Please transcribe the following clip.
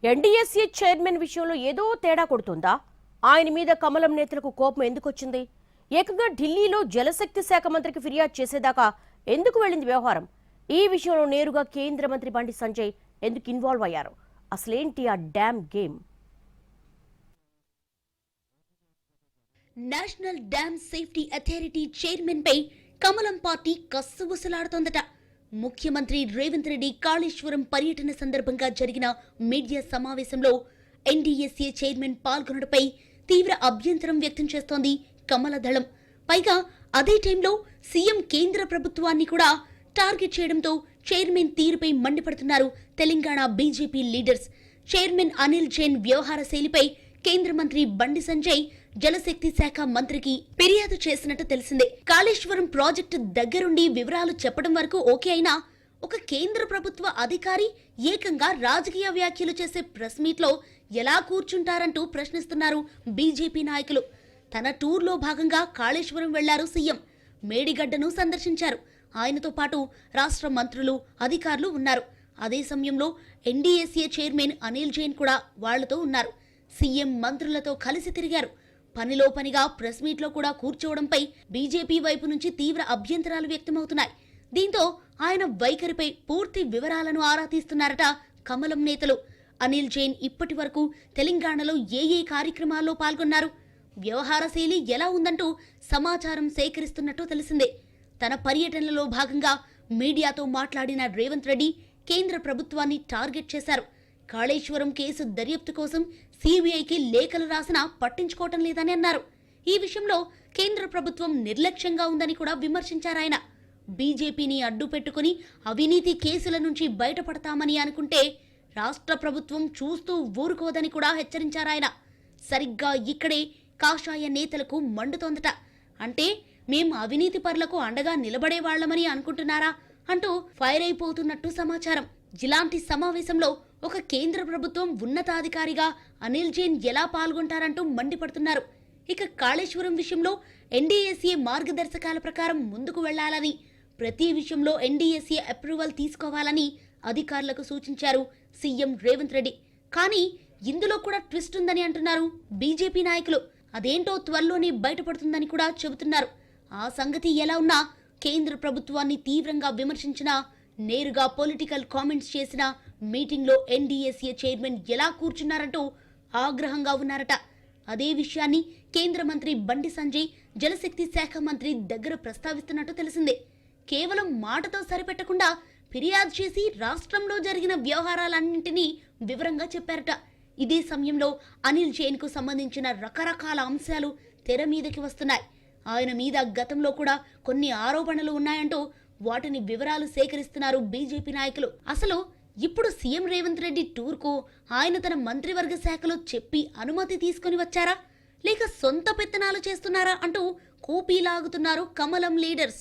NDSA chairman విషయంలో ఏదో తేడా కొడుతుందా? ఆయన మీద కమలం నేతలకు కోపం ఎందుకు వచ్చింది? ఏకంగా ఢిల్లీలో జలశక్తి శాఖ మంత్రికి ఫిర్యాదు చేసేదాకా ఎందుకు వెళ్ళింది వ్యవహారం? ఈ విషయంలో నేరుగా కేంద్ర మంత్రి బండి సంజయ్ ఎందుకు ఇన్వాల్వ్ అయ్యారు? అసలేంటి ఆ dam game? National dam safety authority chairman పై కమలం పార్టీ కస్సుబుసలాడుతోందట. ముఖ్యమంత్రి రేవంత్ రెడ్డి కాళేశ్వరం పర్యటన సందర్భంగా జరిగిన మీడియా సమావేశంలో ఎన్డీఎస్ఏ చైర్మన్ పాల్గొనడంపై తీవ్ర అభ్యంతరం వ్యక్తం చేస్తోంది కమల దళం. పైగా అదే టైంలో సీఎం కేంద్ర ప్రభుత్వాన్ని కూడా టార్గెట్ చేయడంతో చైర్మన్ తీరుపై మండిపడుతున్నారు Telangana BJP leaders. Chairman Anil Jain వ్యవహార శైలిపై కేంద్ర మంత్రి బండి సంజయ్ జలశక్తి శాఖ మంత్రికి ఫిర్యాదు చేసినట్టు తెలిసిందే. కాళేశ్వరం ప్రాజెక్టు దగ్గరుండి వివరాలు చెప్పడం వరకు ఓకే అయినా ఒక కేంద్ర ప్రభుత్వ అధికారి ఏకంగా రాజకీయ వ్యాఖ్యలు చేసే ప్రెస్ మీట్ లో ఎలా కూర్చుంటారంటూ ప్రశ్నిస్తున్నారు బీజేపీ నాయకులు. తన టూర్లో భాగంగా కాళేశ్వరం వెళ్లారు సీఎం. మేడిగడ్డను సందర్శించారు. ఆయనతో పాటు రాష్ట్ర మంత్రులు, అధికారులు ఉన్నారు. అదే సమయంలో ఎన్డీఎస్ఏ చైర్మన్ అనిల్ జైన్ కూడా వాళ్లతో ఉన్నారు. సీఎం మంత్రులతో కలిసి తిరిగారు. పనిలో పనిగా ప్రెస్ మీట్లో కూడా కూర్చోవడంపై బీజేపీ వైపు నుంచి తీవ్ర అభ్యంతరాలు వ్యక్తమవుతున్నాయి. దీంతో ఆయన వైఖరిపై పూర్తి వివరాలను ఆరా తీస్తున్నారట కమలం నేతలు. అనిల్ జైన్ ఇప్పటి వరకు తెలంగాణలో ఏ కార్యక్రమాల్లో పాల్గొన్నారు, వ్యవహార శైలి ఎలా ఉందంటూ సమాచారం సేకరిస్తున్నట్టు తెలిసిందే. తన పర్యటనలో భాగంగా మీడియాతో మాట్లాడిన రేవంత్ రెడ్డి కేంద్ర ప్రభుత్వాన్ని టార్గెట్ చేశారు. కాళేశ్వరం కేసు దర్యాప్తు కోసం సీబీఐకి లేఖలు రాసినా పట్టించుకోవటం లేదని అన్నారు. ఈ విషయంలో కేంద్ర ప్రభుత్వం నిర్లక్ష్యంగా ఉందని కూడా విమర్శించారాయన. బీజేపీని అడ్డు పెట్టుకుని అవినీతి కేసుల నుంచి బయటపడతామని అనుకుంటే రాష్ట్ర ప్రభుత్వం చూస్తూ ఊరుకోదని కూడా హెచ్చరించారాయన. సరిగ్గా ఇక్కడే కాషాయ నేతలకు మండుతోందట. అంటే మేం అవినీతి పరులకు అండగా నిలబడేవాళ్లమని అనుకుంటున్నారా అంటూ ఫైర్ అయిపోతున్నట్టు సమాచారం. ఇలాంటి సమావేశంలో ఒక కేంద్ర ప్రభుత్వం ఉన్నతాధికారిగా అనిల్ జైన్ ఎలా పాల్గొంటారంటూ మండిపడుతున్నారు. ఇక కాళేశ్వరం విషయంలో ఎన్డీఎస్ఏ మార్గదర్శకాల ప్రకారం ముందుకు వెళ్లాలని, ప్రతి విషయంలో ఎన్డీఎస్ఏ అప్రూవల్ తీసుకోవాలని అధికారులకు సూచించారు సీఎం రేవంత్ రెడ్డి. కానీ ఇందులో కూడా ట్విస్ట్ ఉందని అంటున్నారు బీజేపీ నాయకులు. అదేంటో త్వరలోనే బయటపడుతుందని కూడా చెబుతున్నారు. ఆ సంగతి ఎలా ఉన్నా కేంద్ర ప్రభుత్వాన్ని తీవ్రంగా విమర్శించినా, నేరుగా పొలిటికల్ కామెంట్స్ చేసిన మీటింగ్లో ఎన్డీఎస్ఏ చైర్మన్ ఎలా కూర్చున్నారంటూ ఆగ్రహంగా ఉన్నారట. అదే విషయాన్ని కేంద్ర మంత్రి బండి సంజయ్ జలశక్తి శాఖ మంత్రి దగ్గర ప్రస్తావిస్తున్నట్టు తెలిసిందే. కేవలం మాటతో సరిపెట్టకుండా ఫిర్యాదు చేసి రాష్ట్రంలో జరిగిన వ్యవహారాలన్నింటినీ వివరంగా చెప్పారట. ఇదే సమయంలో అనిల్ జైన్ కు సంబంధించిన రకరకాల అంశాలు తెర మీదకి వస్తున్నాయి. ఆయన మీద గతంలో కూడా కొన్ని ఆరోపణలు ఉన్నాయంటూ వాటిని వివరాలు సేకరిస్తున్నారు బీజేపీ నాయకులు. అసలు ఇప్పుడు సీఎం రేవంత్ రెడ్డి టూర్కు ఆయన తన మంత్రివర్గ శాఖలో చెప్పి అనుమతి తీసుకుని వచ్చారా, లేక సొంత పెత్తనాలు చేస్తున్నారా అంటూ కూపీలాగుతున్నారు కమలం లీడర్స్.